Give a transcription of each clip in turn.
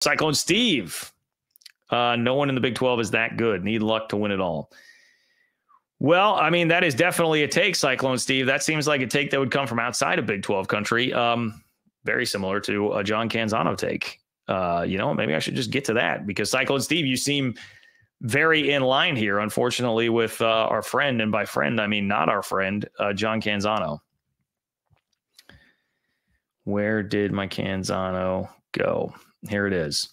Cyclone Steve. No one in the Big 12 is that good. Need luck to win it all. Well, I mean, that is definitely a take, Cyclone Steve. That seems like a take that would come from outside of Big 12 country. Very similar to a John Canzano take. Maybe I should just get to that because Cyclone Steve, you seem very in line here, unfortunately, with our friend. And by friend, I mean not our friend, John Canzano. Where did my Canzano go? Here it is.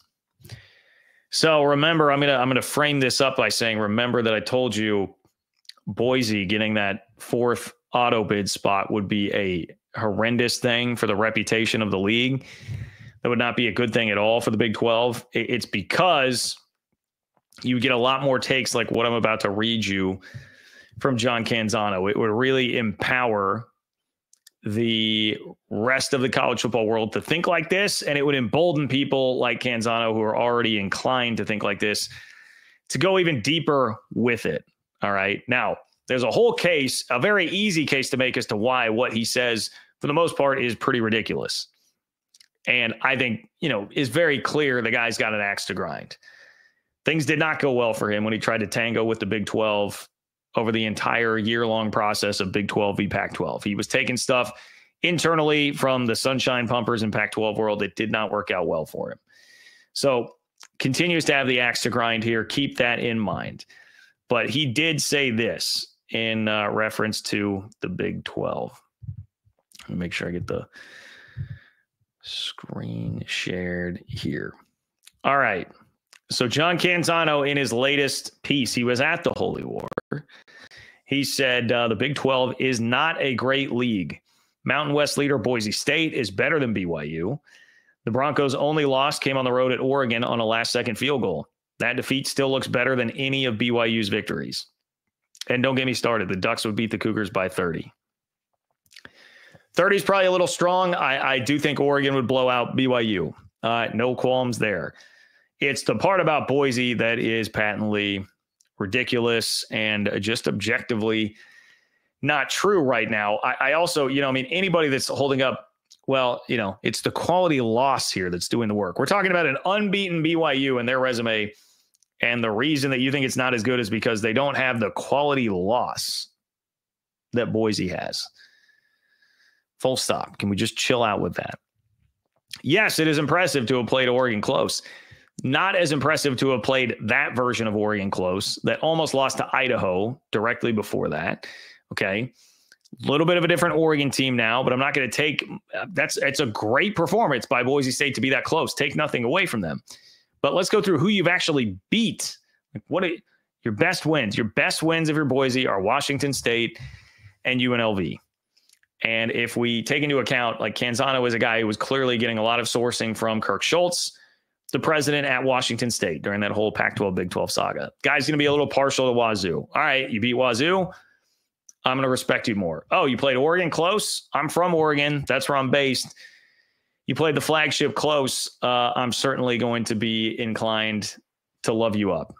So remember, I'm gonna frame this up by saying, remember that I told you Boise getting that fourth auto bid spot would be a horrendous thing for the reputation of the league. That would not be a good thing at all for the Big 12. It's because you get a lot more takes like what I'm about to read you from John Canzano. It would really empower the rest of the college football world to think like this, and it would embolden people like Canzano who are already inclined to think like this to go even deeper with it. All right. Now, there's a whole case, a very easy case to make as to why what he says, for the most part, is pretty ridiculous. And I think, is very clear the guy's got an axe to grind. Things did not go well for him when he tried to tango with the Big 12 over the entire year-long process of Big 12 v. Pac-12. He was taking stuff internally from the Sunshine Pumpers and Pac-12 world. It did not work out well for him. So continues to have the axe to grind here. Keep that in mind. But he did say this in reference to the Big 12. Let me make sure I get the screen shared here. All right. So John Canzano, in his latest piece, he was at the Holy War. He said the Big 12 is not a great league. Mountain West leader Boise State is better than BYU. The Broncos' only loss came on the road at Oregon on a last-second field goal. That defeat still looks better than any of BYU's victories. And don't get me started. The Ducks would beat the Cougars by 30. 30 is probably a little strong. I do think Oregon would blow out BYU. No qualms there. It's the part about Boise that is patently ridiculous and just objectively not true right now. I also, anybody that's holding up, it's the quality loss here that's doing the work. We're talking about an unbeaten BYU and their resume. And the reason that you think it's not as good is because they don't have the quality loss that Boise has. Full stop. Can we just chill out with that? Yes, it is impressive to have played Oregon close. Not as impressive to have played that version of Oregon close that almost lost to Idaho directly before that. Okay. A little bit of a different Oregon team now, but I'm not going to take it's a great performance by Boise State to be that close. Take nothing away from them. But let's go through who you've actually beat. Your best wins? Your best wins of your Boise are Washington State and UNLV. And if we take into account, like Canzano is a guy who was clearly getting a lot of sourcing from Kirk Schultz, the president at Washington State during that whole Pac-12, Big 12 saga. Guy's going to be a little partial to Wazoo. All right, you beat Wazoo. I'm going to respect you more. Oh, you played Oregon close? I'm from Oregon. That's where I'm based. You played the flagship close. I'm certainly going to be inclined to love you up.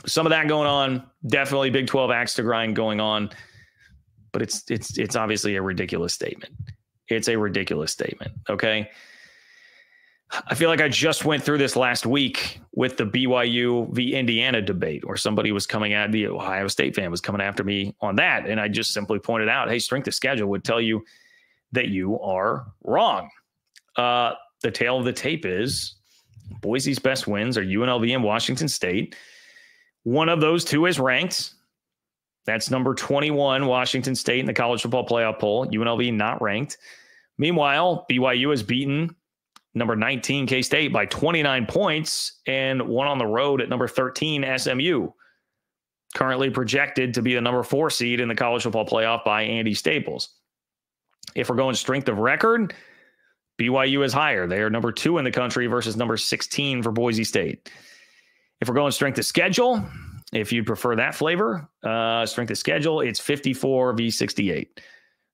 Some of that going on. Definitely Big 12 axe to grind going on. But it's obviously a ridiculous statement. It's a ridiculous statement. Okay. I feel like I just went through this last week with the BYU v. Indiana debate, where somebody was coming at the Ohio State fan was coming after me on that. And I just simply pointed out, hey, strength of schedule would tell you that you are wrong. The tail of the tape is Boise's best wins are UNLV and Washington State. One of those two is ranked. That's number 21, Washington State in the college football playoff poll. UNLV not ranked. Meanwhile, BYU has beaten number 19, K-State, by 29 points and won on the road at number 13, SMU. Currently projected to be the number 4 seed in the college football playoff by Andy Staples. If we're going strength of record, BYU is higher. They are number 2 in the country versus number 16 for Boise State. If we're going strength of schedule, if you prefer that flavor, strength of schedule, it's 54 v. 68.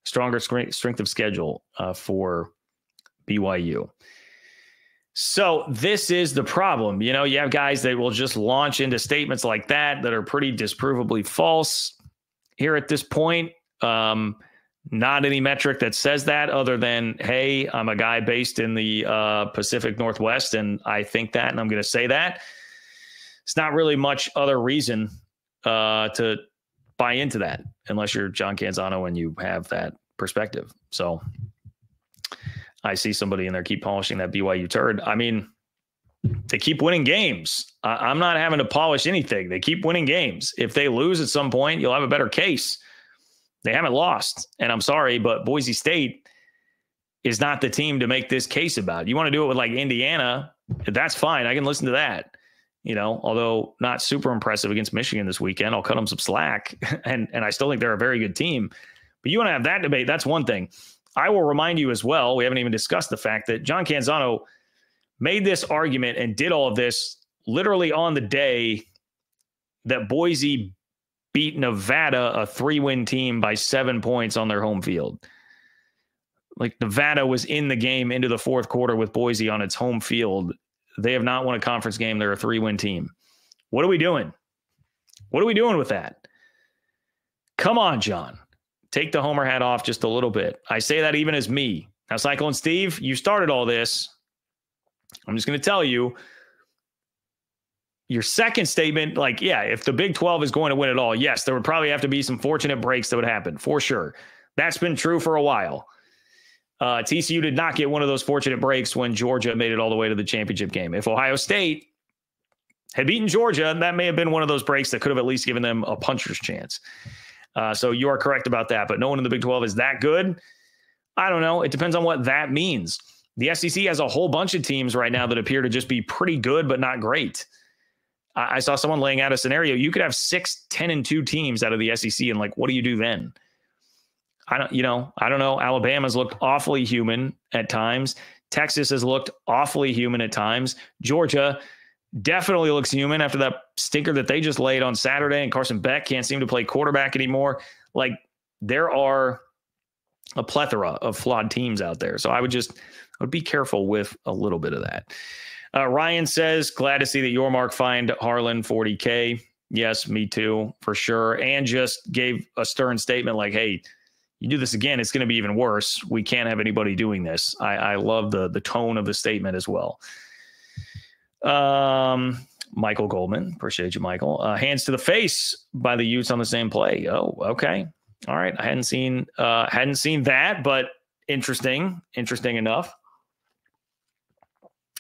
Stronger strength of schedule for BYU. So this is the problem. You have guys that will just launch into statements like that are pretty disprovably false here at this point. Not any metric that says that other than, hey, I'm a guy based in the Pacific Northwest, and I think that, and I'm going to say that. It's not really much other reason to buy into that unless you're John Canzano and you have that perspective. So I see somebody in there keep polishing that BYU turd. I mean, they keep winning games. I'm not having to polish anything. They keep winning games. If they lose at some point, you'll have a better case. They haven't lost. And I'm sorry, but Boise State is not the team to make this case about. You want to do it with like Indiana, that's fine. I can listen to that. Although not super impressive against Michigan this weekend, I'll cut them some slack. And I still think they're a very good team. But you want to have that debate, that's one thing. I will remind you as well, we haven't even discussed the fact that John Canzano made this argument and did all of this literally on the day that Boise beat Nevada, a 3-win team, by 7 points on their home field. Like, Nevada was in the game into the fourth quarter with Boise on its home field. They have not won a conference game. They're a 3-win team. What are we doing? What are we doing with that? Come on, John. Take the homer hat off just a little bit. I say that even as me. Now, Cyclone Steve, you started all this. I'm just going to tell you, your second statement, like, yeah, if the Big 12 is going to win it all, yes, there would probably have to be some fortunate breaks that would happen, for sure. That's been true for a while. TCU did not get one of those fortunate breaks when Georgia made it all the way to the championship game. If Ohio State had beaten Georgia, that may have been one of those breaks that could have at least given them a puncher's chance. So you are correct about that, but no one in the Big 12 is that good. I don't know. It depends on what that means. The SEC has a whole bunch of teams right now that appear to just be pretty good, but not great. I saw someone laying out a scenario. You could have 6 10-2 teams out of the SEC, and like, what do you do then? I don't know. Alabama's looked awfully human at times. Texas has looked awfully human at times. Georgia definitely looks human after that stinker that they just laid on Saturday, and Carson Beck can't seem to play quarterback anymore. Like, there are a plethora of flawed teams out there. So I would be careful with a little bit of that. Ryan says, glad to see that your mark fined Harlan $40K. Yes, me too, for sure. And just gave a stern statement like, hey, you do this again, it's going to be even worse. We can't have anybody doing this. I love the tone of the statement as well. Michael Goldman, appreciate you, Michael. Hands to the face by the Utes on the same play. Oh, okay. All right. I hadn't seen that, but interesting enough.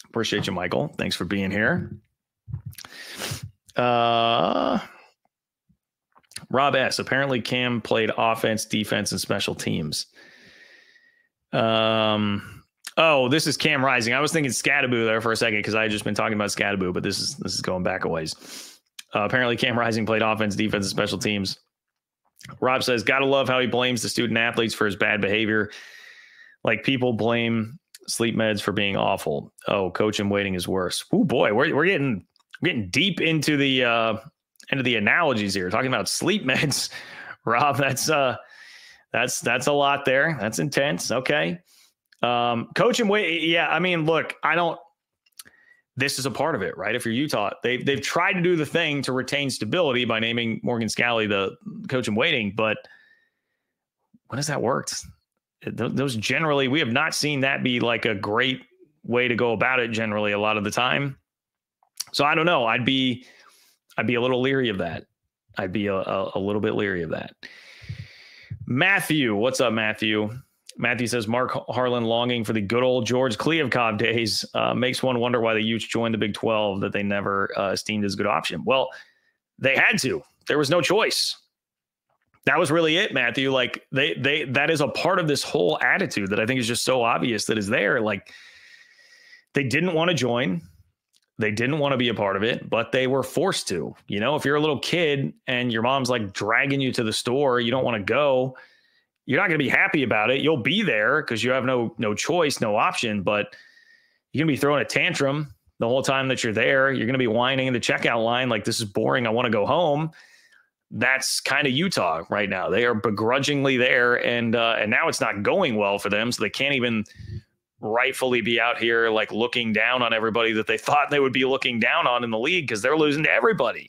Appreciate you, Michael. Thanks for being here. Rob S. Apparently Cam played offense, defense, and special teams. Oh, this is Cam Rising. I was thinking Scattaboo there for a second because I had just been talking about Scattaboo, but this is going back a ways. Apparently Cam Rising played offense, defense, and special teams. Rob says, gotta love how he blames the student athletes for his bad behavior. Like people blame sleep meds for being awful. Oh, coach in waiting is worse. Oh boy, we're getting deep into the analogies here. Talking about sleep meds, Rob. That's a lot there. That's intense. Okay. Coach in waiting. Yeah. I mean, look, this is a part of it, right? If you're Utah, they've tried to do the thing to retain stability by naming Morgan Scalley the coach in waiting, but when has that worked? Those generally, we have not seen that be like a great way to go about it generally a lot of the time. So I don't know. I'd be a little leery of that. I'd be a little bit leery of that. Matthew, what's up, Matthew? Matthew says, Mark Harlan longing for the good old George Kliavkoff days makes one wonder why the Utes joined the Big 12 that they never esteemed as a good option. Well, they had to. There was no choice. That was really it, Matthew. Like that is a part of this whole attitude that I think is just so obvious that is there. Like they didn't want to join. They didn't want to be a part of it, but they were forced to. You know, if you're a little kid and your mom's like dragging you to the store, you don't want to go. You're not going to be happy about it. You'll be there because you have no choice, no option, but you're going to be throwing a tantrum the whole time that you're there. You're going to be whining in the checkout line like, this is boring. I want to go home. That's kind of Utah right now. They are begrudgingly there, and now it's not going well for them, so they can't even rightfully be out here like looking down on everybody that they thought they would be looking down on in the league because they're losing to everybody.